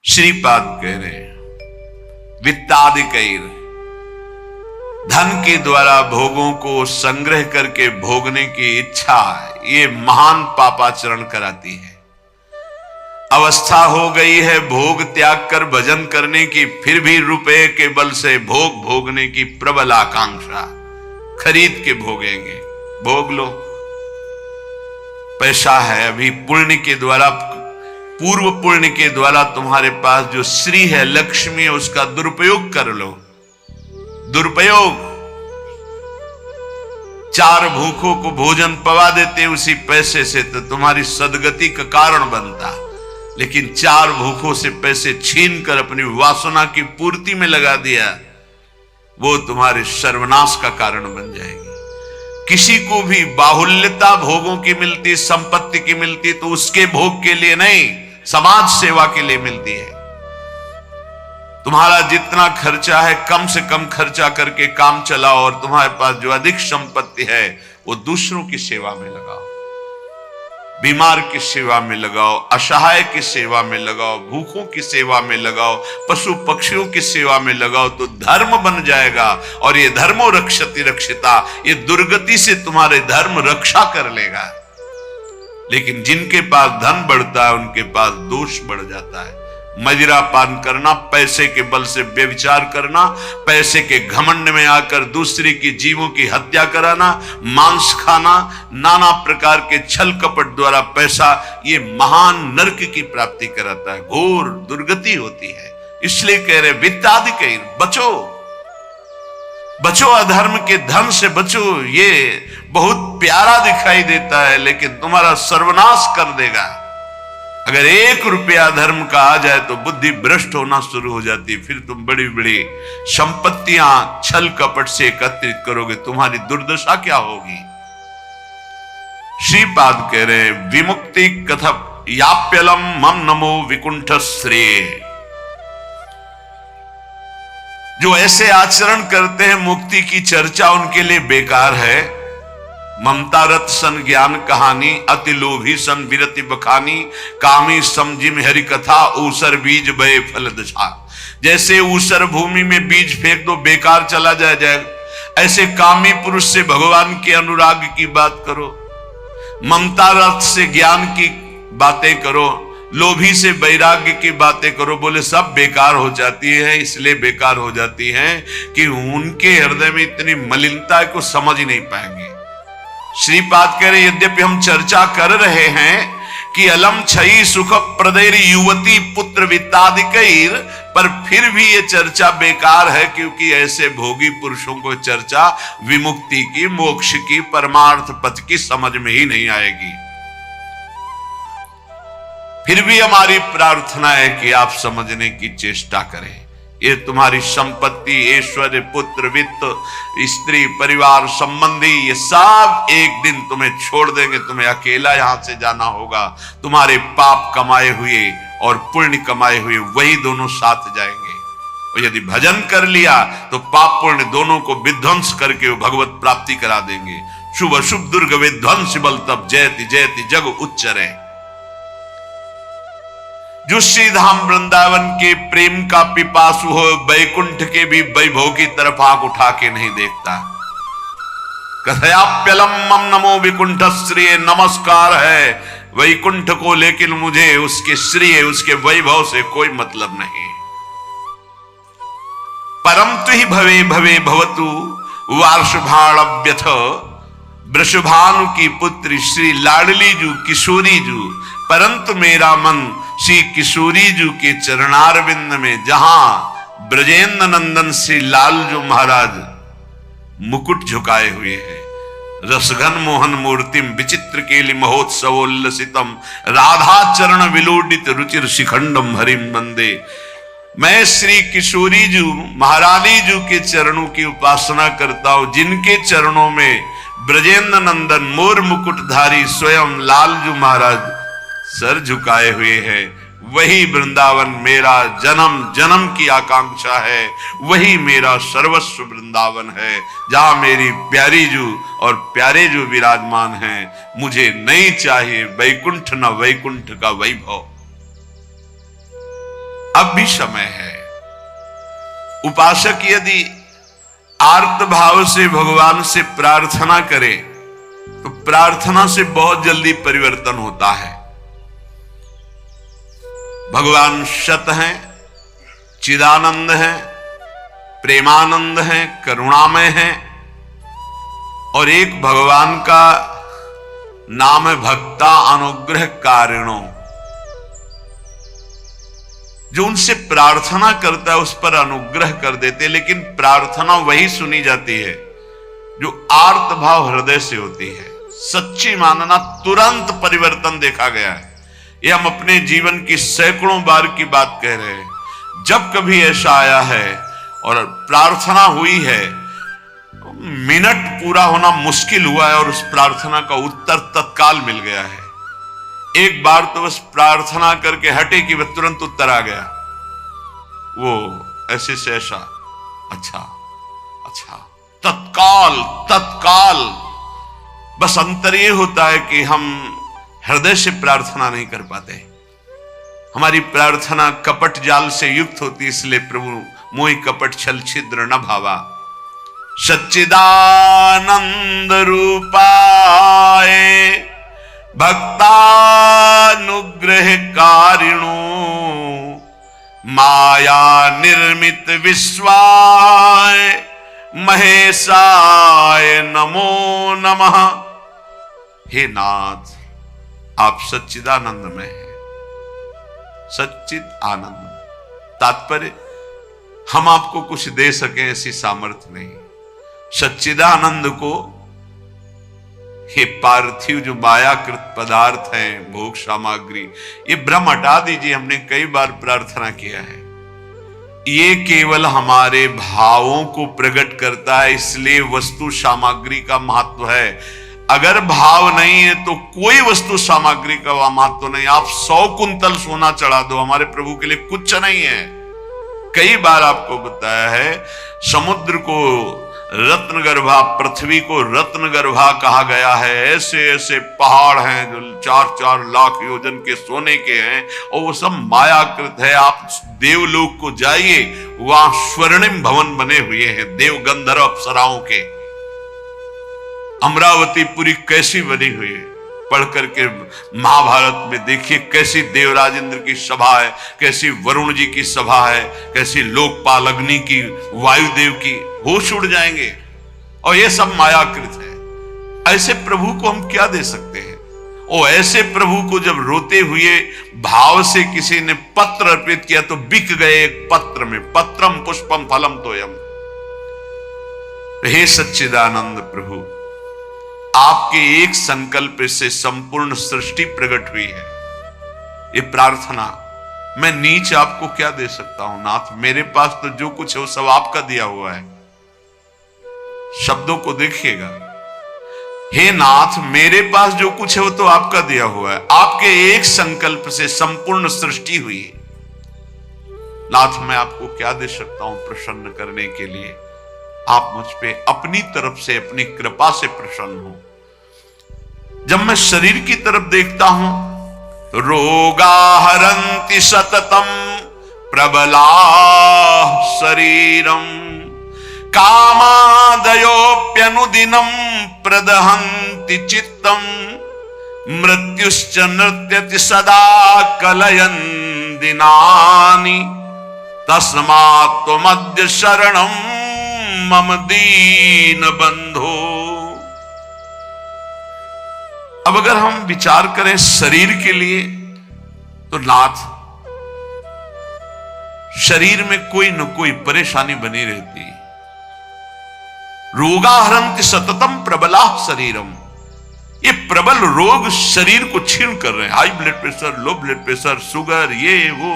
श्रीपाद कह रहे हैं वित्तादिकैर, धन के द्वारा भोगों को संग्रह करके भोगने की इच्छा ये महान पापाचरण कराती है। अवस्था हो गई है भोग त्याग कर भजन करने की, फिर भी रुपए के बल से भोग भोगने की प्रबल आकांक्षा, खरीद के भोगेंगे, भोग लो, पैसा है अभी, पुण्य के द्वारा, पूर्व पुण्य के द्वारा तुम्हारे पास जो श्री है, लक्ष्मी है, उसका दुरुपयोग कर लो। दुरुपयोग, 4 भूखों को भोजन पवा देते उसी पैसे से तो तुम्हारी सदगति का कारण बनता, लेकिन 4 भूखों से पैसे छीन कर अपनी वासना की पूर्ति में लगा दिया, वो तुम्हारे सर्वनाश का कारण बन जाएगी। किसी को भी बाहुल्यता भोगों की मिलती, संपत्ति की मिलती तो उसके भोग के लिए नहीं, समाज सेवा के लिए मिलती है। तुम्हारा जितना खर्चा है कम से कम खर्चा करके काम चलाओ, और तुम्हारे पास जो अधिक संपत्ति है वो दूसरों की सेवा में लगाओ, बीमार की सेवा में लगाओ, असहाय की सेवा में लगाओ, भूखों की सेवा में लगाओ, पशु पक्षियों की सेवा में लगाओ, तो धर्म बन जाएगा। और ये धर्मो रक्षति रक्षिता, ये दुर्गति से तुम्हारे धर्म रक्षा कर लेगा। लेकिन जिनके पास धन बढ़ता है उनके पास दोष बढ़ जाता है। मदिरा पान करना, पैसे के बल से व्यभिचार करना, पैसे के घमंड में आकर दूसरे की जीवों की हत्या कराना, मांस खाना, नाना प्रकार के छल कपट द्वारा पैसा, ये महान नरक की प्राप्ति कराता है, घोर दुर्गति होती है। इसलिए कह रहे वित्तादिकैर, बचो बचो, अधर्म के धन से बचो। ये बहुत प्यारा दिखाई देता है लेकिन तुम्हारा सर्वनाश कर देगा। अगर 1 रुपया धर्म का आ जाए तो बुद्धि भ्रष्ट होना शुरू हो जाती है। फिर तुम बड़ी बड़ी संपत्तियां छल कपट से एकत्रित करोगे, तुम्हारी दुर्दशा क्या होगी। श्रीपाद कह रहे विमुक्ति कथप याप्यलम मम नमो विकुंठ श्रेय। जो ऐसे आचरण करते हैं मुक्ति की चर्चा उनके लिए बेकार है। ममता रत सन ज्ञान कहानी, अति लोभी सन विरति बखानी, कामी समझिम हरि कथा, ऊसर बीज बये फल दशा। जैसे ऊसर भूमि में बीज फेंक दो बेकार चला जाएगा, ऐसे कामी पुरुष से भगवान के अनुराग की बात करो, ममता रत से ज्ञान की बातें करो, लोभी से वैराग्य की बातें करो, बोले सब बेकार हो जाती है। इसलिए बेकार हो जाती है कि उनके हृदय में इतनी मलिनता को समझ ही नहीं पाएंगे। श्रीपाद कह रहे यद्यपि हम चर्चा कर रहे हैं कि अलम छई सुख प्रदैर युवती पुत्र वित्तादिकैर, पर फिर भी ये चर्चा बेकार है, क्योंकि ऐसे भोगी पुरुषों को चर्चा विमुक्ति की, मोक्ष की, परमार्थ पथ की समझ में ही नहीं आएगी। फिर भी हमारी प्रार्थना है कि आप समझने की चेष्टा करें। ये तुम्हारी संपत्ति, ऐश्वर्य, पुत्र, वित्त, स्त्री, परिवार, संबंधी, ये सब एक दिन तुम्हें छोड़ देंगे। तुम्हें अकेला यहां से जाना होगा। तुम्हारे पाप कमाए हुए और पुण्य कमाए हुए वही दोनों साथ जाएंगे। और यदि भजन कर लिया तो पाप पुण्य दोनों को विध्वंस करके वो भगवत प्राप्ति करा देंगे। शुभ अशुभ दुर्ग विध्वंस बल तब जयति जयति जग उच्चरे। जो श्री धाम वृंदावन के प्रेम का पिपासु हो, वैकुंठ के भी वैभव की तरफ आंख उठा के नहीं देखता। कथयाप्यलम मम नमो विकुंठ श्रेय, नमस्कार है वैकुंठ को, लेकिन मुझे उसके श्रेय, उसके वैभव से कोई मतलब नहीं। परम तु ही भवे भवे भवतु वार्षभाण्यथ, वृषभानु की पुत्री श्री लाडली जू किशोरी जू, परंतु मेरा मन श्री किशोरी जू के चरणारविंद में, जहां ब्रजेंद्र नंदन श्री लालजू महाराज मुकुट झुकाए हुए हैं, रसघन मोहन मूर्तिम विचित्र केलि महोत्सवोल्लसितम, राधा चरण विलोडित रुचिर शिखंडम हरिम वंदे। मैं श्री किशोरी जू महारानी जू के चरणों की उपासना करता हूं, जिनके चरणों में ब्रजेंद्र नंदन मोर मुकुटधारी स्वयं लालजू महाराज सर झुकाए हुए हैं। वही वृंदावन मेरा जन्म जन्म की आकांक्षा है, वही मेरा सर्वस्व वृंदावन है, जहां मेरी प्यारी जू और प्यारे जू विराजमान हैं। मुझे नहीं चाहिए वैकुंठ न वैकुंठ का वैभव। अब भी समय है। उपासक यदि आर्त भाव से भगवान से प्रार्थना करे तो प्रार्थना से बहुत जल्दी परिवर्तन होता है। भगवान सत हैं, चिदानंद हैं, प्रेमानंद हैं, करुणामय हैं, और एक भगवान का नाम है भक्ता अनुग्रह कारिणो। जो उनसे प्रार्थना करता है उस पर अनुग्रह कर देते, लेकिन प्रार्थना वही सुनी जाती है जो आर्त भाव हृदय से होती है। सच्ची मानना, तुरंत परिवर्तन देखा गया है। यह हम अपने जीवन की सैकड़ों बार की बात कह रहे हैं। जब कभी ऐसा आया है और प्रार्थना हुई है, मिनट पूरा होना मुश्किल हुआ है और उस प्रार्थना का उत्तर तत्काल मिल गया है। एक बार तो बस प्रार्थना करके हटे कि वह तुरंत उत्तर आ गया। वो ऐसे से ऐसा, अच्छा अच्छा, तत्काल। बस अंतर ये होता है कि हम हृदय से प्रार्थना नहीं कर पाते। हमारी प्रार्थना कपट जाल से युक्त होती, इसलिए प्रभु मोहि कपट छल छिद्र न भावा। सच्चिदानंद रूपाय भक्तानुग्रह कारिणो माया निर्मित विश्वाय महेशाय नमो नमः। हे नाथ, आप सच्चिदानंद में हैं, सच्चिद आनंद। तात्पर्य, हम आपको कुछ दे सके ऐसी सामर्थ्य नहीं। सच्चिदानंद को हे पार्थिव जो मायाकृत पदार्थ हैं, भोग सामग्री, ये भ्रम हटा दीजिए। हमने कई बार प्रार्थना किया है, ये केवल हमारे भावों को प्रकट करता है, इसलिए वस्तु सामग्री का महत्व है। अगर भाव नहीं है तो कोई वस्तु सामग्री का महत्व नहीं। आप 100 कुंतल सोना चढ़ा दो, हमारे प्रभु के लिए कुछ नहीं है। कई बार आपको बताया है, समुद्र को रत्नगर्भा, पृथ्वी को रत्नगर्भा कहा गया है। ऐसे ऐसे पहाड़ हैं जो 4-4 लाख योजन के सोने के हैं, और वो सब मायाकृत है। आप देवलोक को जाइए, वहां स्वर्णिम भवन बने हुए हैं देव गंधर्व अप्सराओं के। अमरावती पुरी कैसी बनी हुई है, पढ़ करके महाभारत में देखिए कैसी देवराज इंद्र की सभा है, कैसी वरुण जी की सभा है, कैसी लोकपाल अग्नि की, वायुदेव की। होश उड़ जाएंगे। और ये सब मायाकृत है। ऐसे प्रभु को हम क्या दे सकते हैं? और ऐसे प्रभु को जब रोते हुए भाव से किसी ने पत्र अर्पित किया तो बिक गए एक पत्र में। पत्रम पुष्पम फलम तोयम। हे सच्चिदानंद प्रभु, आपके एक संकल्प से संपूर्ण सृष्टि प्रकट हुई है। ये प्रार्थना, मैं नीच आपको क्या दे सकता हूं नाथ? मेरे पास तो जो कुछ है वो सब आपका दिया हुआ है। शब्दों को देखिएगा, हे नाथ, मेरे पास जो कुछ है वो तो आपका दिया हुआ है। आपके एक संकल्प से संपूर्ण सृष्टि हुई है। नाथ, मैं आपको क्या दे सकता हूं प्रसन्न करने के लिए? आप मुझ पे अपनी तरफ से, अपनी कृपा से प्रसन्न हो। जब मैं शरीर की तरफ देखता हूं तो रोगा हरन्ति सततम प्रबला शरीरम कामादयोप्यनुदिनम प्रदहन्ति चित्तम मृत्युश्च नृत्यति सदा कलयन् दिनानि तस्मात् त्वमद्य शरणं मम दीन बंधो। अब अगर हम विचार करें शरीर के लिए तो नाथ, शरीर में कोई न कोई परेशानी बनी रहती। रोगाहरन्ति सततम प्रबला शरीरम। ये प्रबल रोग शरीर को छीन कर रहे हैं। High blood pressure, low blood pressure, sugar, ये वो।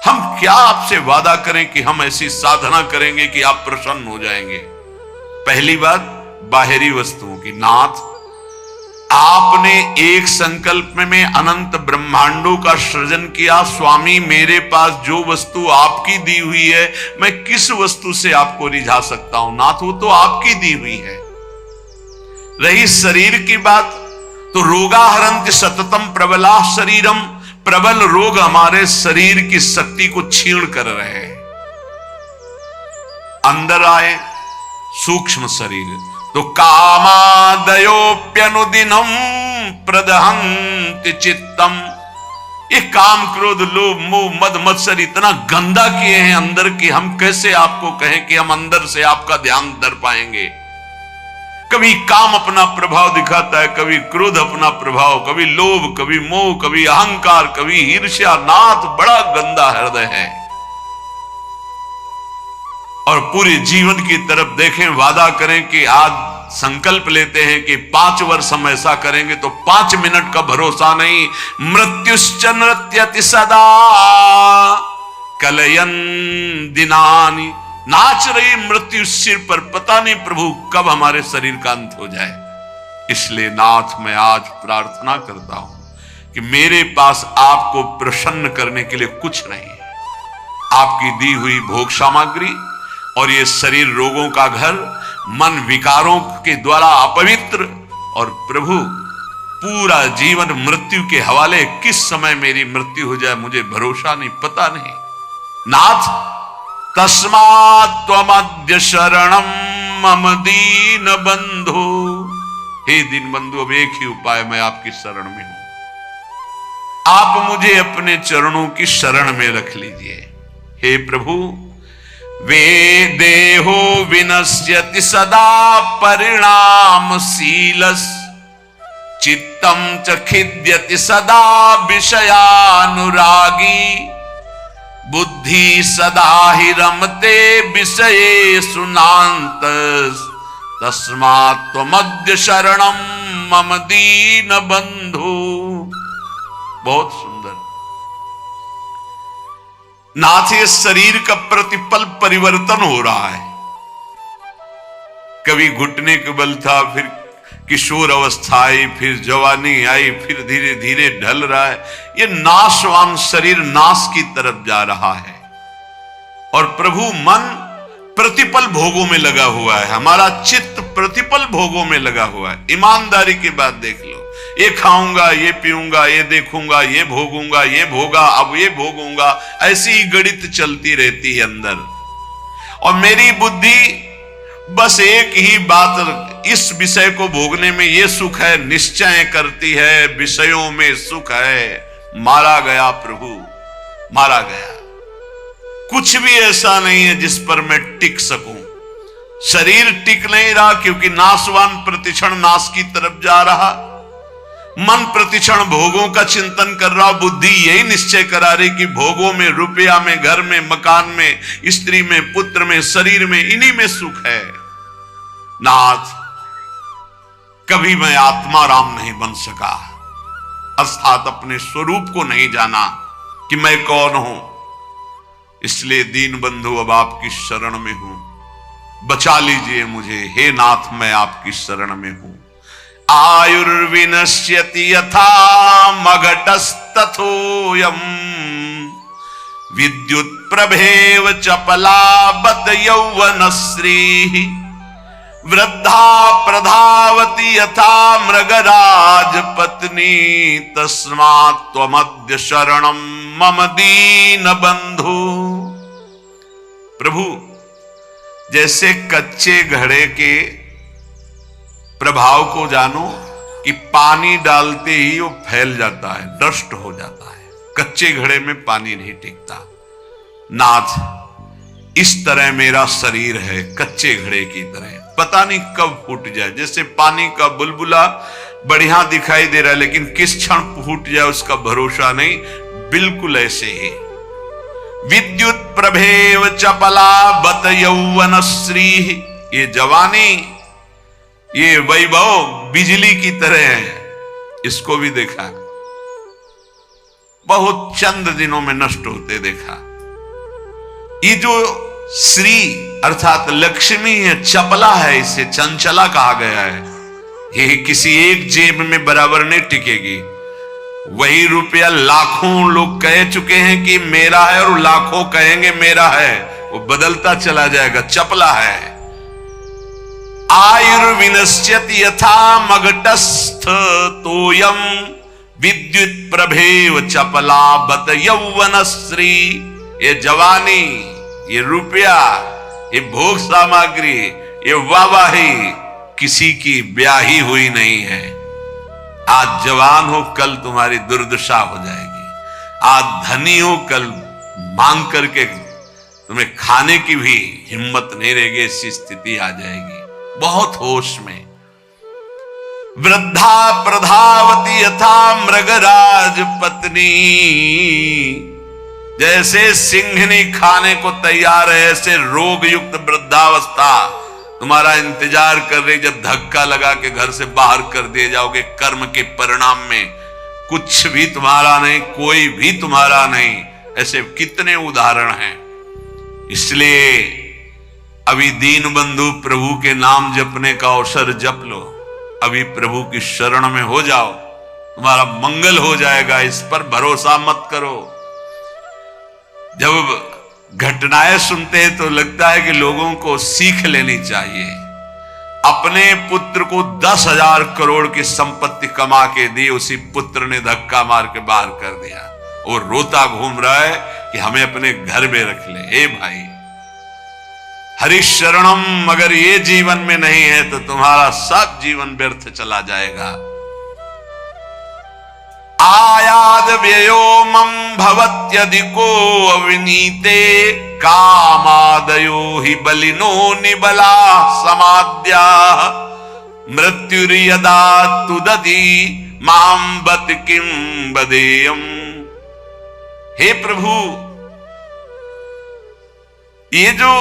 हम क्या आपसे वादा करें कि हम ऐसी साधना करेंगे कि आप प्रसन्न हो जाएंगे? पहली बात, बाहरी वस्तुओं की। नाथ, आपने एक संकल्प में अनंत ब्रह्मांडों का सृजन किया। स्वामी, मेरे पास जो वस्तु आपकी दी हुई है, मैं किस वस्तु से आपको रिझा सकता हूं? नाथ, वो तो आपकी दी हुई है। रही शरीर की बात, तो रोगाहरन्ति सततम प्रबला शरीरम प्रबल रोग हमारे शरीर की शक्ति को छीण कर रहे हैं। अंदर आए सूक्ष्म शरीर तो कामादयोप्यनुदिनम प्रदहन्ति चित्तम। ये काम क्रोध लोभ मोह मद मत्सर इतना गंदा किए हैं अंदर की, हम कैसे आपको कहें कि हम अंदर से आपका ध्यान धर पाएंगे। कभी काम अपना प्रभाव दिखाता है, कभी क्रोध अपना प्रभाव, कभी लोभ, कभी मोह, कभी अहंकार, कभी ईर्ष्या। नाथ बड़ा गंदा हृदय है। और पूरे जीवन की तरफ देखें, वादा करें कि आज संकल्प लेते हैं कि 5 वर्ष हम ऐसा करेंगे तो 5 मिनट का भरोसा नहीं। मृत्युश्च नृत्यति सदा कलयन दिनानि। नाच रही मृत्यु सिर पर, पता नहीं प्रभु कब हमारे शरीर का अंत हो जाए। इसलिए नाथ मैं आज प्रार्थना करता हूं कि मेरे पास आपको प्रसन्न करने के लिए कुछ नहीं है। आपकी दी हुई भोग सामग्री और ये शरीर रोगों का घर, मन विकारों के द्वारा अपवित्र, और प्रभु पूरा जीवन मृत्यु के हवाले। किस समय मेरी मृत्यु हो जाए मुझे भरोसा नहीं, पता नहीं। नाथ तस्मात् त्वमद्य शरणम मम दीन बंधु। हे दीन बंधु, अब एक ही उपाय, मैं आपकी शरण में हूं। आप मुझे अपने चरणों की शरण में रख लीजिए। हे प्रभु, वे देहो विनश्यति सदा परिणामशीलस्। चित्तम च खिद्यति सदा विषयानुरागी। बुद्धि सदा ही रमते विषयेषु नान्तस्। तस्मात् त्वमद्य शरणम मम दीन बंधु। बहुत सुंदर। नाथ, ये शरीर का प्रतिपल परिवर्तन हो रहा है। कभी घुटने के बल था, फिर किशोर अवस्था आई, फिर जवानी आई, फिर धीरे धीरे ढल रहा है। ये नाशवान शरीर नाश की तरफ जा रहा है। और प्रभु मन प्रतिपल भोगों में लगा हुआ है। हमारा चित्त प्रतिपल भोगों में लगा हुआ है। ईमानदारी की बात देख लो, ये खाऊंगा, ये पीऊंगा, ये देखूंगा, ये भोगूंगा, ये भोगा, अब ये भोगूंगा, ऐसी ही गणित चलती रहती है अंदर। और मेरी बुद्धि बस एक ही बात, इस विषय को भोगने में ये सुख है निश्चय करती है, विषयों में सुख है। मारा गया प्रभु, मारा गया। कुछ भी ऐसा नहीं है जिस पर मैं टिक सकूं। शरीर टिक नहीं रहा क्योंकि नाशवान प्रतिक्षण नाश की तरफ जा रहा। मन प्रतिक्षण भोगों का चिंतन कर रहा। बुद्धि यही निश्चय करा रही कि भोगों में, रुपया में, घर में, मकान में, स्त्री में, पुत्र में, शरीर में, इन्हीं में सुख है। नाथ, कभी मैं आत्मा राम नहीं बन सका, अर्थात अपने स्वरूप को नहीं जाना कि मैं कौन हूं। इसलिए दीन बंधु, अब आपकी शरण में हूं, बचा लीजिए मुझे। हे नाथ, मैं आपकी शरण में हूं। आयुर्विनश्यति यथा मघटस्तथोयम्। विद्युत प्रभेव चपलाबत यौवनश्री। वृद्धा प्रधावति यथा मृगराज पत्नी। तस्मात् त्वमद्य शरणम मम दीन बंधु। प्रभु, जैसे कच्चे घड़े के प्रभाव को जानो कि पानी डालते ही वो फैल जाता है, नष्ट हो जाता है। कच्चे घड़े में पानी नहीं टिकता। नाथ, इस तरह मेरा शरीर है, कच्चे घड़े की तरह, पता नहीं कब फूट जाए। जैसे पानी का बुलबुला बढ़िया दिखाई दे रहा है, लेकिन किस क्षण फूट जाए उसका भरोसा नहीं। बिल्कुल ऐसे ही विद्युत प्रभेव चपला बत यौवनश्री। ये जवानी, ये वैभव बिजली की तरह है। इसको भी देखा, बहुत चंद दिनों में नष्ट होते देखा। ये जो श्री अर्थात लक्ष्मी है, चपला है, इसे चंचला कहा गया है। ये किसी एक जेब में बराबर नहीं टिकेगी। वही रुपया लाखों लोग कह चुके हैं कि मेरा है और लाखों कहेंगे मेरा है, वो बदलता चला जाएगा, चपला है। आयुर्विनश्यति यथा मघटस्थ तोयम विद्युत प्रभेव चपला बत यौवन श्री। ये जवानी, ये रुपया, ये भोग सामग्री, ये वाहवाही किसी की ब्याही हुई नहीं है। आज जवान हो, कल तुम्हारी दुर्दशा हो जाएगी। आज धनी हो, कल मांग करके तुम्हें खाने की भी हिम्मत नहीं रहेगी, ऐसी स्थिति आ जाएगी। बहुत होश में। वृद्धा प्रधावती यथा मृगराज पत्नी। जैसे सिंहनी खाने को तैयार है, ऐसे रोग युक्त वृद्धावस्था तुम्हारा इंतजार कर रही। जब धक्का लगा के घर से बाहर कर दिए जाओगे, कर्म के परिणाम में कुछ भी तुम्हारा नहीं, कोई भी तुम्हारा नहीं। ऐसे कितने उदाहरण हैं। इसलिए अभी दीन बंधु प्रभु के नाम जपने का अवसर जप लो। अभी प्रभु की शरण में हो जाओ, तुम्हारा मंगल हो जाएगा। इस पर भरोसा मत करो। जब घटनाएं सुनते हैं तो लगता है कि लोगों को सीख लेनी चाहिए। अपने पुत्र को 10,000 करोड़ की संपत्ति कमा के दी, उसी पुत्र ने धक्का मार के बाहर कर दिया। वो रोता घूम रहा है कि हमें अपने घर में रख ले। ए भाई, हरिशरणम अगर ये जीवन में नहीं है तो तुम्हारा सब जीवन व्यर्थ चला जाएगा। आयाद व्ययोमं भवत्यधिको अविनीते कामादयो हि बलिनो निबला समाद्या मृत्युर्यदा तुदति मां बत किं बदेयम्। हे प्रभु, ये जो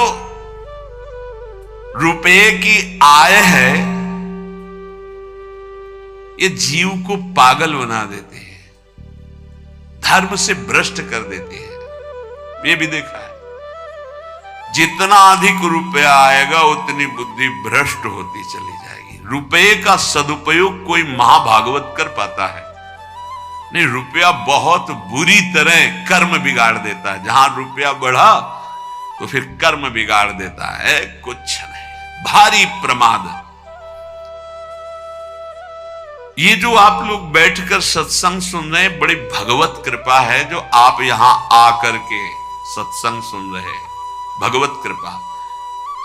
रुपये की आय है, ये जीव को पागल बना देते हैं, धर्म से भ्रष्ट कर देती है। ये भी देखा है, जितना अधिक रुपया आएगा उतनी बुद्धि भ्रष्ट होती चली जाएगी। रुपये का सदुपयोग कोई महाभागवत कर पाता है नहीं। रुपया बहुत बुरी तरह कर्म बिगाड़ देता है। जहां रुपया बढ़ा तो फिर कर्म बिगाड़ देता है। कुछ नहीं, भारी प्रमाद। ये जो आप लोग बैठकर सत्संग सुन रहे हैं, बड़ी भगवत कृपा है जो आप यहां आकर के सत्संग सुन रहे हैं। भगवत कृपा।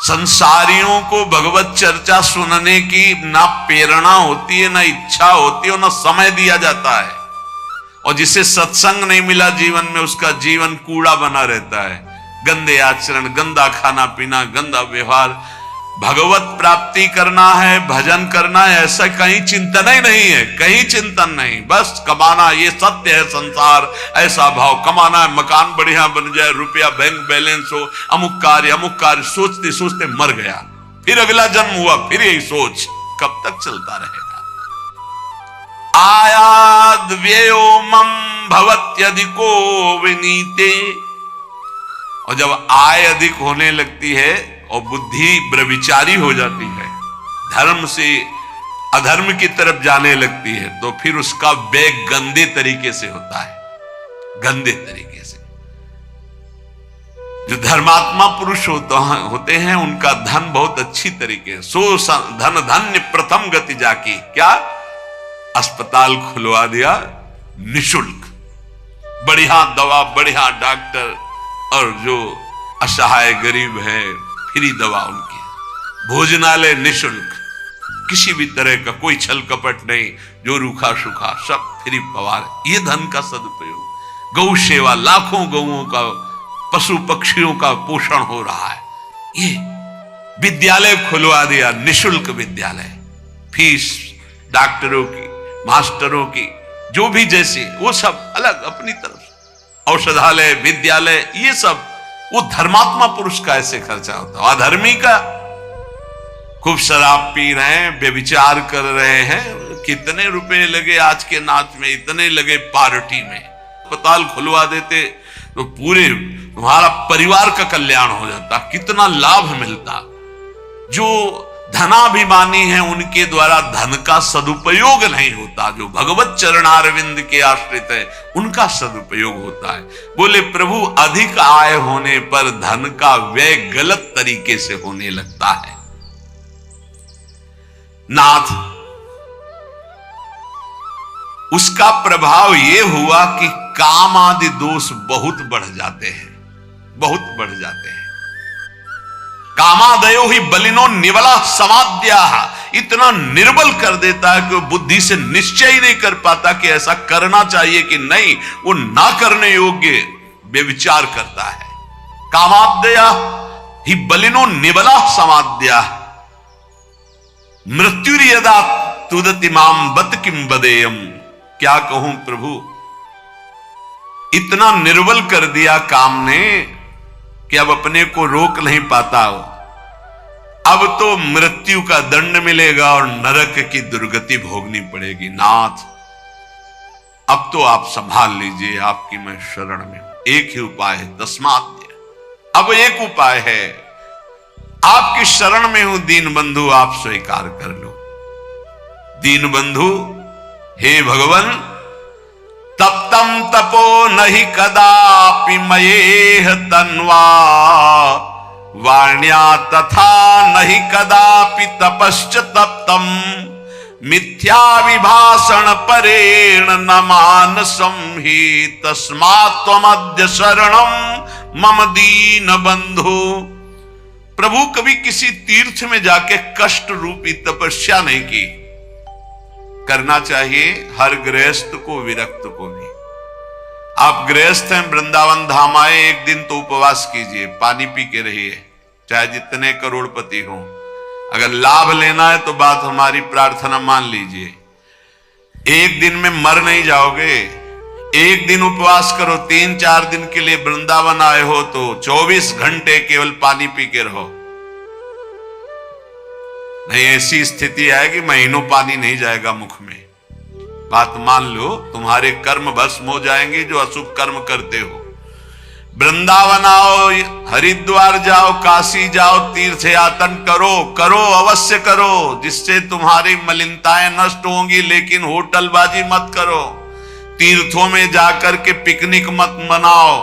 संसारियों को भगवत चर्चा सुनने की ना प्रेरणा होती है, ना इच्छा होती है, ना समय दिया जाता है। और जिसे सत्संग नहीं मिला जीवन में, उसका जीवन कूड़ा बना रहता है। गंदे आचरण, गंदा खाना पीना, गंदा व्यवहार। भगवत प्राप्ति करना है, भजन करना है, ऐसा कहीं चिंतन ही नहीं है। कहीं चिंतन नहीं, बस कमाना। ये सत्य है संसार, ऐसा भाव। कमाना है, मकान बढ़िया बन जाए, रुपया बैंक बैलेंस हो, अमुक कार्य सोचते सोचते मर गया। फिर अगला जन्म हुआ, फिर यही सोच। कब तक चलता रहेगा? आयाद व्ययोमं भवत्यधिको विनीते। और जब आय अधिक होने लगती है और बुद्धि व्यभिचारी हो जाती है, धर्म से अधर्म की तरफ जाने लगती है, तो फिर उसका व्यय गंदे तरीके से होता है। गंदे तरीके से। जो धर्मात्मा पुरुष होते हैं, उनका धन बहुत अच्छी तरीके से। सो धन धन्य प्रथम गति जाकी। क्या? अस्पताल खुलवा दिया निशुल्क। बढ़िया दवा, बढ़िया डॉक्टर, और जो असहाय गरीब है फ्री दवा उनकी। भोजनालय निशुल्क, किसी भी तरह का कोई छल कपट नहीं। जो रूखा सूखा सब फ्री पवार। ये धन का सदुपयोग। गौ सेवा, लाखों गौओं का, पशु पक्षियों का पोषण हो रहा है। ये विद्यालय खुलवा दिया, निशुल्क विद्यालय। फीस डॉक्टरों की, मास्टरों की, जो भी जैसे, वो सब अलग अपनी तरफ। औषधालय, विद्यालय, ये सब वो धर्मात्मा पुरुष का ऐसे खर्चा होता है। अधर्मी का खूब शराब पी रहे हैं, व्यभिचार कर रहे हैं। कितने रुपए लगे आज के नाच में, इतने लगे पार्टी में। अस्पताल खुलवा देते तो पूरे तुम्हारा परिवार का कल्याण हो जाता। कितना लाभ मिलता। जो धनाभिमानी है उनके द्वारा धन का सदुपयोग नहीं होता। जो भगवत चरणारविंद के आश्रित है उनका सदुपयोग होता है। बोले प्रभु, अधिक आय होने पर धन का व्यय गलत तरीके से होने लगता है। नाथ, उसका प्रभाव यह हुआ कि काम आदि दोष बहुत बढ़ जाते हैं, बहुत बढ़ जाते हैं। कामादयो ही बलिनो निवला समाद्या, इतना निर्बल कर देता है कि वो बुद्धि से निश्चय ही नहीं कर पाता कि ऐसा करना चाहिए कि नहीं, वो ना करने योग्य बेविचार करता है। कामाद्या ही बलिनो निवला समाद्या, मृत्यु यदा तुदति माम बत किम बदेयम। क्या कहूं प्रभु, इतना निर्बल कर दिया काम ने कि अब अपने को रोक नहीं पाता। अब तो मृत्यु का दंड मिलेगा और नरक की दुर्गति भोगनी पड़ेगी। नाथ, अब तो आप संभाल लीजिए, आपकी मैं शरण में हूं। एक ही उपाय है, तस्मात्। अब एक उपाय है, आपकी शरण में हूं दीन बंधु, आप स्वीकार कर लो। दीन बंधु, हे भगवन, तप्तम तपो नहीं कदापि मयेह तन्वा, वाण्या तथा नहीं कदापि तपश्च तप्तम, मिथ्या विभाषण परेण न मानसं हि, तस्मात् त्वमद्य शरणं मम दीन बंधु। प्रभु कभी किसी तीर्थ में जाके कष्ट रूपी तपस्या नहीं की। करना चाहिए हर गृहस्थ को, विरक्त को भी। आप गृहस्थ हैं, वृंदावन धाम आए, एक दिन तो उपवास कीजिए, पानी पी के रहिए, चाहे जितने करोड़पति हों। अगर लाभ लेना है तो बात हमारी प्रार्थना मान लीजिए। एक दिन में मर नहीं जाओगे। एक दिन उपवास करो, 3-4 दिन के लिए वृंदावन आए हो तो 24 घंटे केवल पानी पी के रहो। नहीं, ऐसी स्थिति आएगी महीनों पानी नहीं जाएगा मुख में। बात मान लो, तुम्हारे कर्म भस्म हो जाएंगे जो अशुभ कर्म करते हो। वृंदावन आओ, हरिद्वार जाओ, काशी जाओ, तीर्थ यातन करो, करो अवश्य करो, जिससे तुम्हारी मलिनताएं नष्ट होंगी। लेकिन होटलबाजी मत करो, तीर्थों में जाकर के पिकनिक मत मनाओ,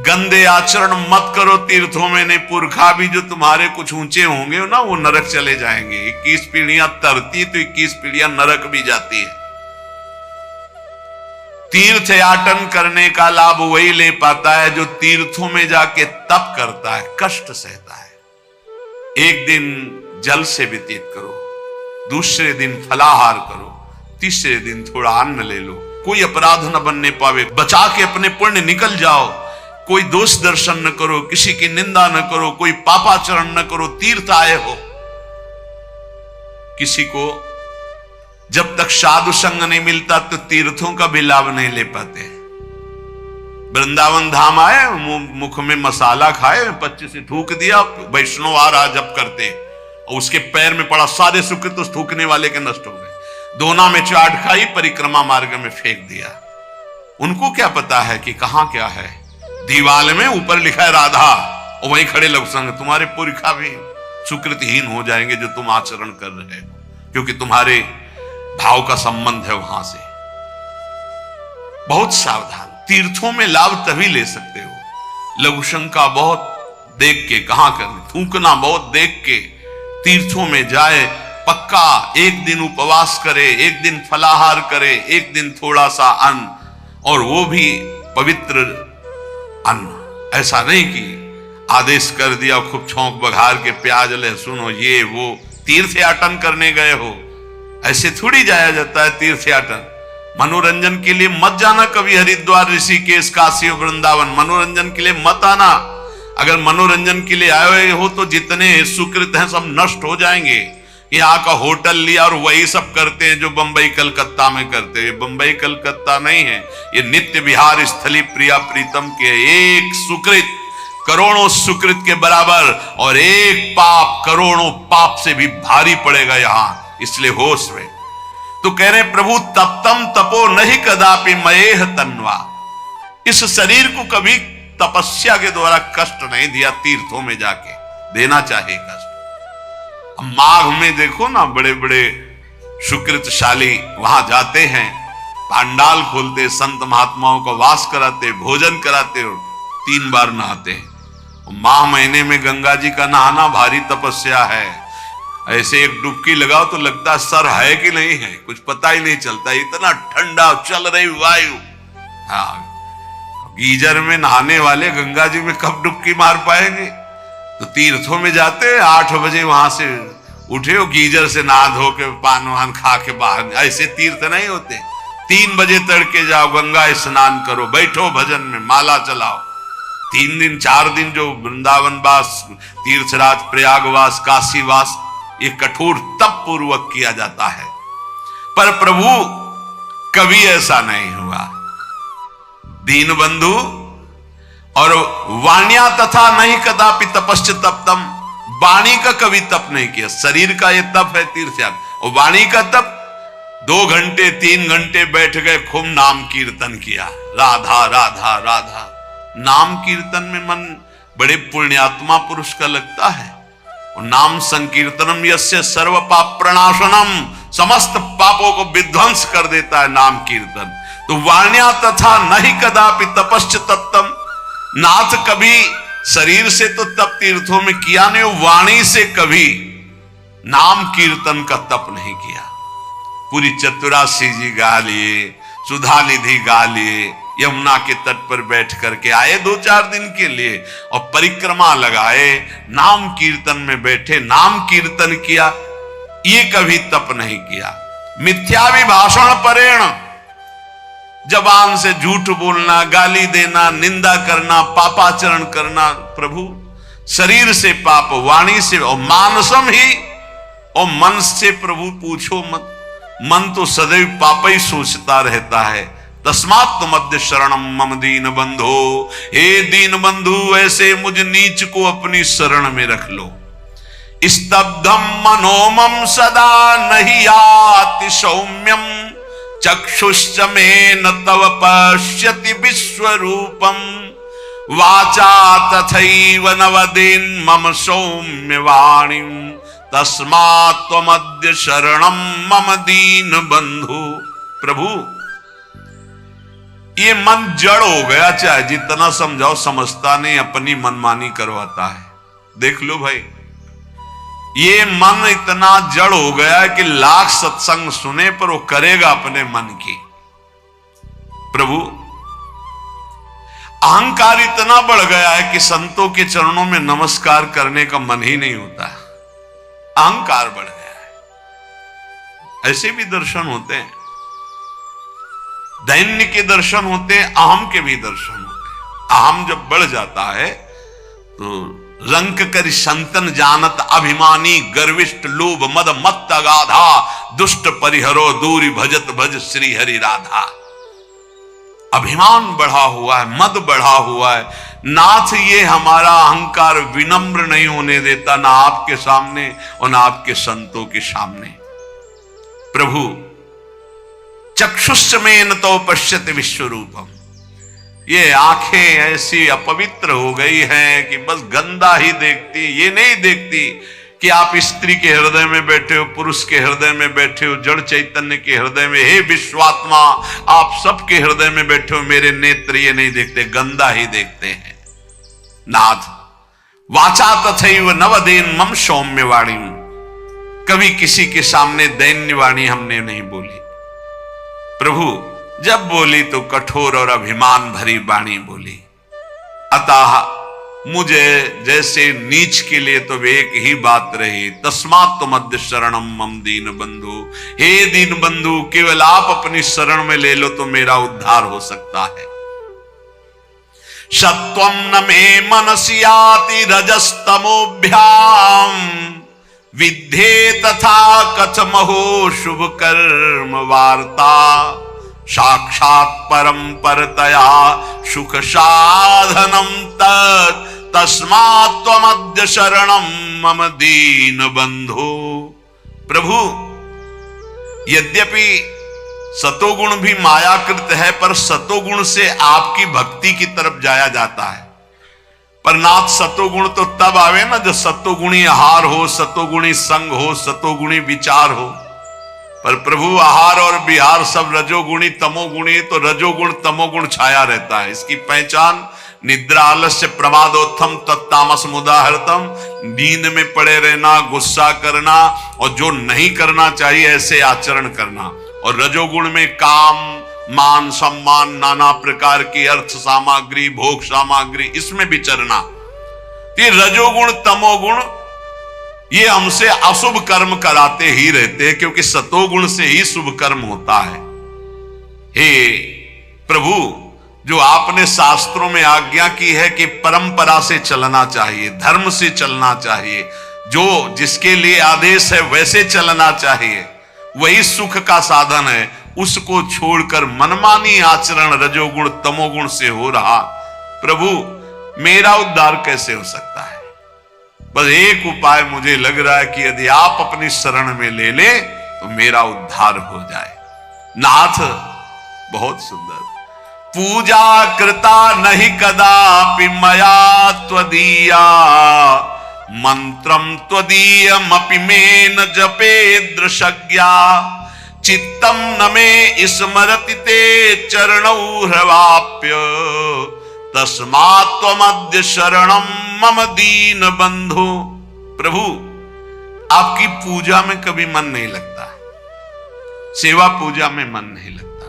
गंदे आचरण मत करो तीर्थों में। नहीं, पुरखा भी जो तुम्हारे कुछ ऊंचे होंगे ना, वो नरक चले जाएंगे। 21 पीढ़ियां तरती तो 21 पीढ़ियां नरक भी जाती है। तीर्थ याटन करने का लाभ वही ले पाता है जो तीर्थों में जाके तप करता है, कष्ट सहता है। एक दिन जल से व्यतीत करो, दूसरे दिन फलाहार करो, तीसरे दिन थोड़ा अन्न ले लो। कोई अपराध न बनने पावे, बचा के अपने पुण्य निकल जाओ। कोई दोष दर्शन न करो, किसी की निंदा न करो, कोई पापाचरण न करो। तीर्थ आए हो, किसी को जब तक साधु संग नहीं मिलता तो तीर्थों का भी लाभ नहीं ले पाते। वृंदावन धाम आए, मुख में मसाला खाए, बच्चे से थूक दिया, वैष्णव आ रहा जब करते, और उसके पैर में पड़ा, सारे सुकृत तो थूकने वाले के नष्ट हो गए। दोना में चाट खाई, परिक्रमा मार्ग में फेंक दिया। उनको क्या पता है कि कहां क्या है। दीवाल में ऊपर लिखा है राधा, और वहीं खड़े लोग संग। तुम्हारे पुरखा भी सुकृतहीन हो जाएंगे जो तुम आचरण कर रहे हो, क्योंकि तुम्हारे भाव का संबंध है वहां से। बहुत सावधान। तीर्थों में लाभ तभी ले सकते हो, लघु शंका बहुत देख के, कहां करने, थूकना बहुत देख के। तीर्थों में जाए, पक्का एक दिन उपवास करे, एक दिन फलाहार करे, एक दिन थोड़ा सा अन्न, और वो भी पवित्र अन्न। ऐसा नहीं कि आदेश कर दिया खूब छौंक बघार के, प्याज लहसुन हो, ये वो। तीर्थ याटन करने गए हो, ऐसे थोड़ी जाया जाता है तीर्थ याटन। मनोरंजन के लिए मत जाना कभी हरिद्वार, ऋषिकेश, काशी और वृंदावन। मनोरंजन के लिए मत आना। अगर मनोरंजन के लिए आए हो तो जितने सुकृत हैं सब नष्ट हो जाएंगे। यहाँ का होटल लिया और वही सब करते हैं जो बंबई कलकत्ता में करते हैं। बंबई कलकत्ता नहीं है, ये नित्य विहार स्थली प्रिया प्रीतम के। एक सुकृत करोड़ों सुकृत के बराबर, और एक पाप करोड़ों पाप से भी भारी पड़ेगा यहां। इसलिए होश में। तो कह रहे प्रभु, तप्तम तपो नहीं कदापि मयेह तन्वा। इस शरीर को कभी तपस्या के द्वारा कष्ट नहीं दिया, तीर्थों में जाके देना चाहिए कष्ट। माघ में देखो ना, बड़े बड़े सुकृतशाली वहां जाते हैं, पांडाल खोलते, संत महात्माओं को वास कराते, भोजन कराते और 3 बार नहाते हैं। माह महीने में गंगा जी का नहाना भारी तपस्या है। ऐसे एक डुबकी लगाओ तो लगता है सर है कि नहीं है, कुछ पता ही नहीं चलता, इतना ठंडा चल रही वायु। हाँ, गीजर में नहाने वाले गंगा जी में कब डुबकी मार पाएंगे? तो तीर्थों में जाते 8 बजे वहां से उठे हो, गीजर से नहा धो के पान वान खा के बाहर, ऐसे तीर्थ नहीं होते। 3 बजे तड़के जाओ, गंगा स्नान करो, बैठो भजन में, माला चलाओ। 3 दिन 4 दिन जो वृंदावन वास, तीर्थराज, प्रयागवास, काशीवास, ये कठोर तप पूर्वक किया जाता है। पर प्रभु कभी ऐसा नहीं हुआ। दीन बंधु और वाण्या तथा नहीं कदापि तपश्च तप्तम, वाणी का कभी तप नहीं किया। शरीर का ये तप है तीर्थयाग, और वाणी का तप 2 घंटे 3 घंटे बैठ गए, खूब नाम कीर्तन किया, राधा राधा राधा। नाम कीर्तन में मन बड़े पुण्यात्मा पुरुष का लगता है। और नाम संकीर्तनम यस्य सर्व पाप प्रणाशनम, समस्त पापों को विध्वंस कर देता है नाम कीर्तन। तो वाण्या तथा नहीं कदापि तपश्च तप्तम, नाथ कभी शरीर से तो तप तीर्थों में किया नहीं, वाणी से कभी नाम कीर्तन का तप नहीं किया। पूरी चतुरासी जी गा लिए, सुधा निधि गा लिए, यमुना के तट पर बैठ करके आए 2-4 दिन के लिए, और परिक्रमा लगाए, नाम कीर्तन में बैठे, नाम कीर्तन किया, ये कभी तप नहीं किया। मिथ्याभिभाषण परेण, जबान से झूठ बोलना, गाली देना, निंदा करना, पापाचरण करना, प्रभु शरीर से पाप, वाणी से, और मानसम ही, और मन से प्रभु पूछो मत, मन तो सदैव पाप ही सोचता रहता है। तस्मात् मध्य शरणम मम दीन बंधो, हे दीन बंधु ऐसे मुझ नीच को अपनी शरण में रख लो। स्तब्धम मनोमम सदा नहीं याति सौम्यम, चक्षुश्च मे न तव पश्यति विश्वरूपम, वाचा तथैव न वदेन् मम सौम्य वाणीं, तस्मात् त्वमद्य शरणं मम दीन बंधु। प्रभु ये मन जड़ हो गया, चाहे जितना समझाओ समझता नहीं, अपनी मनमानी करवाता है। देख लो भाई, ये मन इतना जड़ हो गया है कि लाख सत्संग सुने पर वो करेगा अपने मन की। प्रभु अहंकार इतना बढ़ गया है कि संतों के चरणों में नमस्कार करने का मन ही नहीं होता। अहंकार बढ़ गया है। ऐसे भी दर्शन होते हैं, दैन्य के दर्शन होते हैं, अहम के भी दर्शन होते हैं। अहम जब बढ़ जाता है तो रंक करि संतन जानत अभिमानी, गर्विष्ठ लोभ मद मत्त अगाधा, दुष्ट परिहरो दूरी भजत भज श्री हरि राधा। अभिमान बढ़ा हुआ है, मद बढ़ा हुआ है। नाथ ये हमारा अहंकार विनम्र नहीं होने देता, ना आपके सामने और ना आपके संतों के सामने। प्रभु चक्षुष में न तो पश्यति विश्वरूपम, ये आंखें ऐसी अपवित्र हो गई हैं कि बस गंदा ही देखती, ये नहीं देखती कि आप स्त्री के हृदय में बैठे हो, पुरुष के हृदय में बैठे हो, जड़ चैतन्य के हृदय में, हे विश्वात्मा आप सबके हृदय में बैठे हो। मेरे नेत्र ये नहीं देखते, गंदा ही देखते हैं। नाथ वाचा तथैव नवदेन मम सौम्य वाणी, कभी किसी के सामने दैन्य वाणी हमने नहीं बोली। प्रभु जब बोली तो कठोर और अभिमान भरी वाणी बोली। अतः मुझे जैसे नीच के लिए तो एक ही बात रही, तस्मात् मध्य शरणम मम दीन बंधु, हे दीन बंधु केवल आप अपनी शरण में ले लो तो मेरा उद्धार हो सकता है। सत्वम न मे मनसि याति रजस्तमोभ्याम, विद्धे तथा कथमहो शुभ कर्म वार्ता, साक्षात् परम परतया सुख साधनम तत्, तस्मात् त्वमद्य शरणम मम दीन बंधो। प्रभु यद्यपि सतोगुण भी मायाकृत है, पर सतोगुण से आपकी भक्ति की तरफ जाया जाता है। पर नाथ सतोगुण तो तब आवे ना जब सतोगुणी आहार हो, सतोगुणी संग हो, सतोगुणी विचार हो। पर प्रभु आहार और विहार सब रजोगुणी तमोगुणी, तो रजोगुण तमोगुण छाया रहता है। इसकी पहचान निद्रा आलस्य प्रमादोत्थम तत्तामस मुदाहरतम, नींद में पड़े रहना, गुस्सा करना और जो नहीं करना चाहिए ऐसे आचरण करना। और रजोगुण में काम, मान, सम्मान, नाना प्रकार की अर्थ सामग्री, भोग सामग्री, इसमें विचरना। ये रजोगुण तमोगुण ये हमसे अशुभ कर्म कराते ही रहते हैं, क्योंकि सतोगुण से ही शुभ कर्म होता है। हे प्रभु, जो आपने शास्त्रों में आज्ञा की है कि परंपरा से चलना चाहिए, धर्म से चलना चाहिए, जो जिसके लिए आदेश है वैसे चलना चाहिए, वही सुख का साधन है, उसको छोड़कर मनमानी आचरण रजोगुण तमोगुण से हो रहा, प्रभु मेरा उद्धार कैसे हो सकता है? बस एक उपाय मुझे लग रहा है कि यदि आप अपनी शरण में ले ले तो मेरा उद्धार हो जाए। नाथ बहुत सुंदर। पूजा कृता नहीं कदापि मया त्वदीया, मंत्रम त्वदीयमपि में न जपे दृशज्ञा, चित्तम न मे स्मरति ते चरणौ ह्रवाप्य, तस्मात् त्वमद्य शरणम मम दीन बंधु। प्रभु आपकी पूजा में कभी मन नहीं लगता, सेवा पूजा में मन नहीं लगता,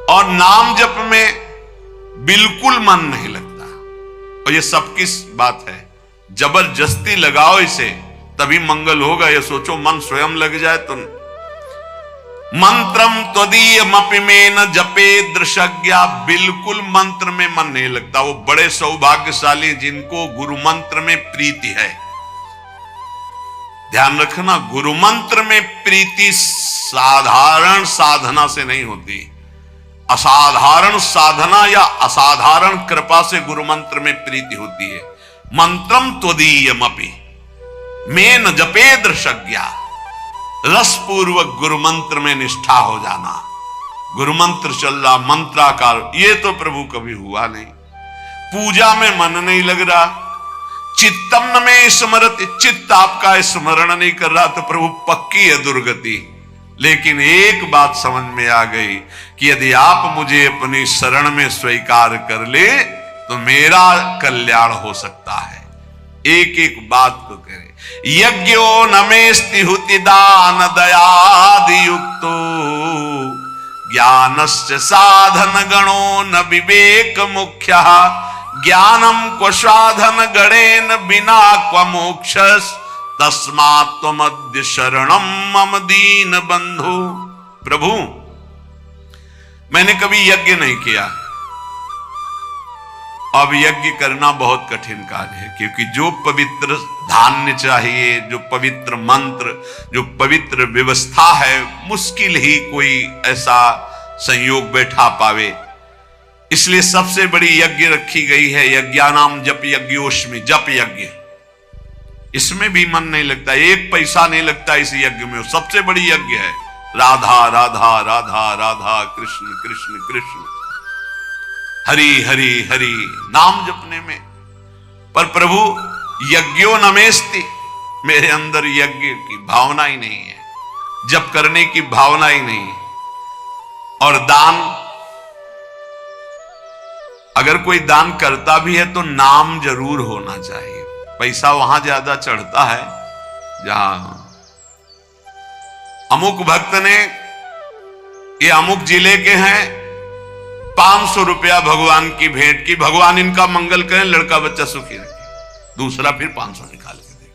और नाम जप में बिल्कुल मन नहीं लगता। और ये सबकी बात है, जबरदस्ती लगाओ इसे तभी मंगल होगा। ये सोचो मन स्वयं लग जाए तो। मंत्रम त्वदीयमपि में न जपे दृशज्ञा, बिल्कुल मंत्र में मन नहीं लगता। वो बड़े सौभाग्यशाली जिनको गुरु मंत्र में प्रीति है। ध्यान रखना, गुरु मंत्र में प्रीति साधारण साधना से नहीं होती, असाधारण साधना या असाधारण कृपा से गुरु मंत्र में प्रीति होती है। मंत्रम त्वदीयमपि में न जपे दृशज्ञा, रस पूर्वक गुरु मंत्र में निष्ठा हो जाना। गुरु मंत्र चल रहा, मंत्राकार, ये तो प्रभु कभी हुआ नहीं। पूजा में मन नहीं लग रहा, चित्तम न में स्मरत, चित्त आपका स्मरण नहीं कर रहा, तो प्रभु पक्की है दुर्गति। लेकिन एक बात समझ में आ गई कि यदि आप मुझे अपनी शरण में स्वीकार कर ले तो मेरा कल्याण हो सकता है। एक एक बात को करे। यज्ञो नमेस्ति हुति दान दयादि युक्तो, ज्ञानस्य साधन गणो न विवेक मुख्य, ज्ञानम क्व साधन गणेन बिना क्व मोक्षस, तस्मात् त्वमद्य शरणम मम दीन बंधु। प्रभु मैंने कभी यज्ञ नहीं किया, अब यज्ञ करना बहुत कठिन कार्य है, क्योंकि जो पवित्र धान्य चाहिए, जो पवित्र मंत्र, जो पवित्र व्यवस्था है, मुश्किल ही कोई ऐसा संयोग बैठा पावे। इसलिए सबसे बड़ी यज्ञ रखी गई है, यज्ञानाम जप यज्ञोष्मि, जप यज्ञ। इसमें भी मन नहीं लगता, एक पैसा नहीं लगता इस यज्ञ में। सबसे बड़ी यज्ञ है राधा राधा राधा राधा, कृष्ण कृष्ण कृष्ण, हरि हरि हरि, नाम जपने में। पर प्रभु यज्ञो नमेस्ति, मेरे अंदर यज्ञ की भावना ही नहीं है, जप करने की भावना ही नहीं है। और दान, अगर कोई दान करता भी है तो नाम जरूर होना चाहिए। पैसा वहां ज्यादा चढ़ता है जहां अमुक भक्त ने, ये अमुक जिले के हैं, 500 रुपया भगवान की भेंट की, भगवान इनका मंगल करें, लड़का बच्चा सुखी रखे, दूसरा फिर 500 निकाल के दे।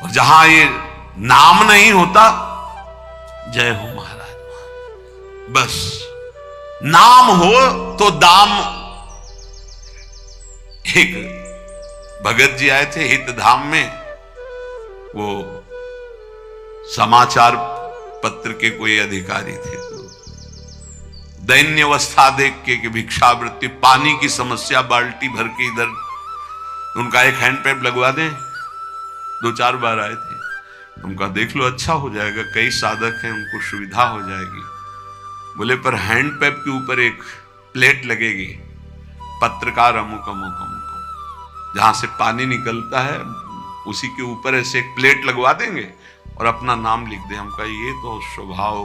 और जहां ये नाम नहीं होता, जय हो महाराज, बस नाम हो तो दाम। एक भगत जी आए थे हित धाम में, वो समाचार पत्र के कोई अधिकारी थे, तो दैन्य अवस्था देख के कि भिक्षावृत्ति, पानी की समस्या, बाल्टी भर के इधर, उनका एक हैंड पैप लगवा दें। 2-4 बार आए थे, उनका देख लो अच्छा हो जाएगा, कई साधक हैं, उनको सुविधा हो जाएगी। बोले पर हैंड पैप के ऊपर एक प्लेट लगेगी, पत्रकार अमुक अमुक अमुक, जहां से पानी निकलता है उसी के ऊपर ऐसे एक प्लेट लगवा देंगे और अपना नाम लिख दे। हमका ये तो स्वभाव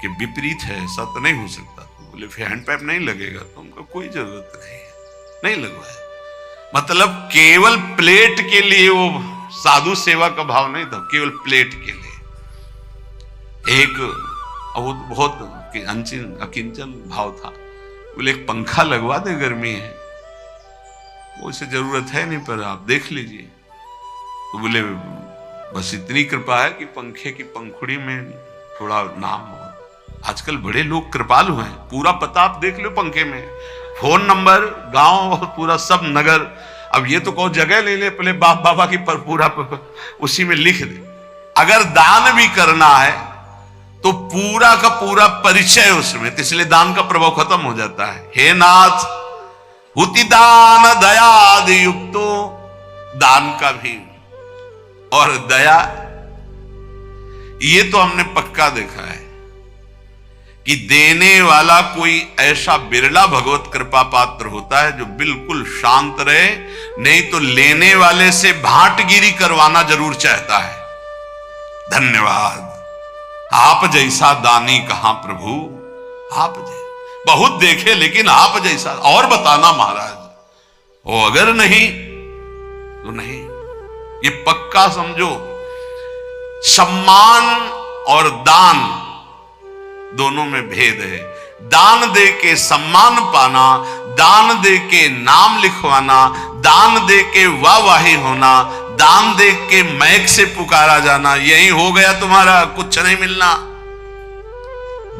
के विपरीत है, ऐसा तो नहीं हो सकता। तो बोले फिर हैंड पैप नहीं लगेगा, तो हमका कोई जरूरत नहीं है, नहीं लगवाया। मतलब केवल प्लेट के लिए वो साधु सेवा का भाव नहीं था, केवल प्लेट के लिए एक बहुत अकिंचन भाव था। बोले एक पंखा लगवा दे, गर्मी है, वो इसे जरूरत है नहीं पर आप देख लीजिए। तो बोले बस इतनी कृपा है कि पंखे की पंखुड़ी में थोड़ा नाम हो। आजकल बड़े लोग कृपालु हैं, पूरा पता आप देख लो पंखे में, फोन नंबर, गांव, पूरा सब नगर। अब ये तो कहो जगह ले ले, पहले बाप बाबा की पर पूरा उसी में लिख दे। अगर दान भी करना है तो पूरा का पूरा परिचय उसमें, तो इसलिए दान का प्रभाव खत्म हो जाता है। हे नाथ हुति दान दयादि युक्तो, दान का भी और दया, ये तो हमने पक्का देखा है कि देने वाला कोई ऐसा बिरला भगवत कृपा पात्र होता है जो बिल्कुल शांत रहे, नहीं तो लेने वाले से भाटगिरी करवाना जरूर चाहता है। धन्यवाद, आप जैसा दानी कहां प्रभु, आप जैसा बहुत देखे लेकिन आप जैसा और बताना महाराज, वो अगर नहीं तो नहीं। ये पक्का समझो, सम्मान और दान दोनों में भेद है। दान दे के सम्मान पाना, दान दे के नाम लिखवाना, दान दे के वाहवाही होना, दान दे के मैक से पुकारा जाना, यही हो गया तुम्हारा, कुछ नहीं मिलना।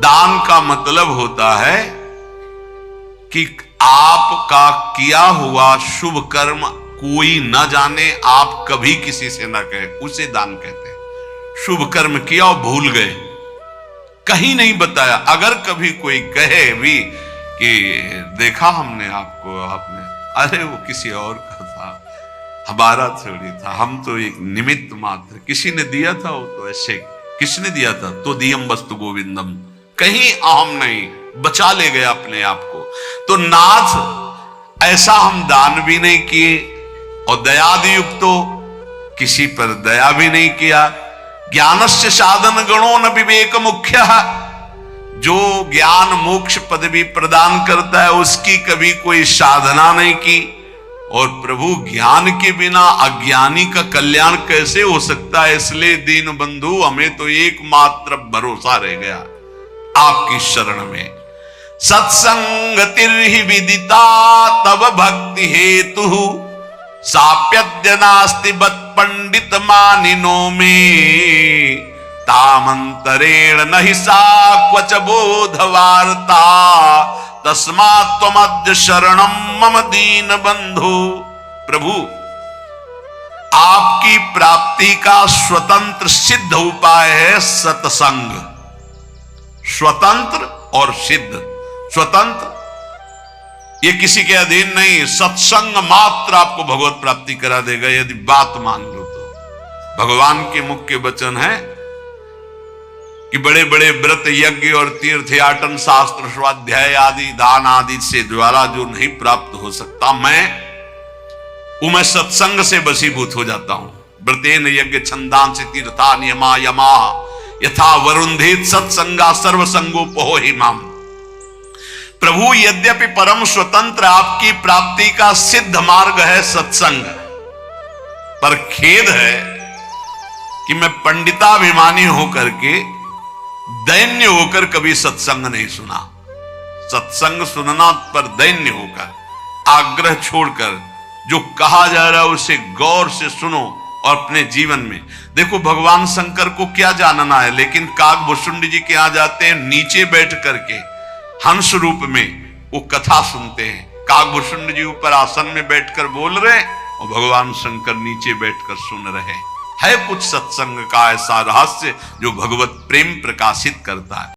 दान का मतलब होता है कि आपका किया हुआ शुभ कर्म कोई न जाने, आप कभी किसी से न कहे, उसे दान कहते हैं। शुभ कर्म किया और भूल गए, कहीं नहीं बताया। अगर कभी कोई कहे भी कि देखा हमने आपको, आपने, अरे वो किसी और का था, हमारा थोड़ी था, हम तो एक निमित्त मात्र, किसी ने दिया था वो तो ऐसे, किसने दिया था तो दियम वस्तु गोविंदम, कहीं अहम नहीं, बचा ले गया अपने आप को। तो नाथ ऐसा हम दान भी नहीं किए और दयादि युक्तो, किसी पर दया भी नहीं किया। ज्ञानस्य साधन गणो न विवेक मुख्य, जो ज्ञान मोक्ष पदवी प्रदान करता है उसकी कभी कोई साधना नहीं की। और प्रभु ज्ञान के बिना अज्ञानी का कल्याण कैसे हो सकता है, इसलिए दीन बंधु हमें तो एकमात्र भरोसा रह गया आपकी शरण में। सत्संगतिर्हि विदिता तब भक्ति हेतु, साप्यद्य नास्ति बत पंडित मानिनो में, तामंतरेण नहि सा क्वच बोधवार्ता, तस्मात् त्वमद्य शरणं मम दीन बंधु। प्रभु आपकी प्राप्ति का स्वतंत्र सिद्ध उपाय है सत्संग। स्वतंत्र और सिद्ध, स्वतंत्र ये किसी के अधीन नहीं, सत्संग मात्र आपको भगवत प्राप्ति करा देगा यदि बात मान लो तो। भगवान के मुख्य वचन है कि बड़े बड़े व्रत यज्ञ और तीर्थ याटन शास्त्र स्वाध्याय आदि दान आदि से द्वारा जो नहीं प्राप्त हो सकता, मैं सत्संग से वशीभूत हो जाता हूं। व्रतेन यज्ञ छंदान से तीर्था नियमा यमा, यथा वरुंधेत सत्संगा सर्वसंगोपहो हिमाम। प्रभु यद्यपि परम स्वतंत्र आपकी प्राप्ति का सिद्ध मार्ग है सत्संग, पर खेद है कि मैं पंडिताभिमानी होकर के, दैन्य होकर कभी सत्संग नहीं सुना। सत्संग सुनना पर दैन्य होकर, आग्रह छोड़कर, जो कहा जा रहा है उसे गौर से सुनो और अपने जीवन में देखो। भगवान शंकर को क्या जानना है, लेकिन काकभूषुंड जी के यहां जाते हैं, नीचे बैठ करके हंस रूप में वो कथा सुनते हैं। काकभूषुंड जी ऊपर आसन में बैठकर बोल रहे हैं और भगवान शंकर नीचे बैठकर सुन रहे हैं। है कुछ सत्संग का ऐसा रहस्य जो भगवत प्रेम प्रकाशित करता है।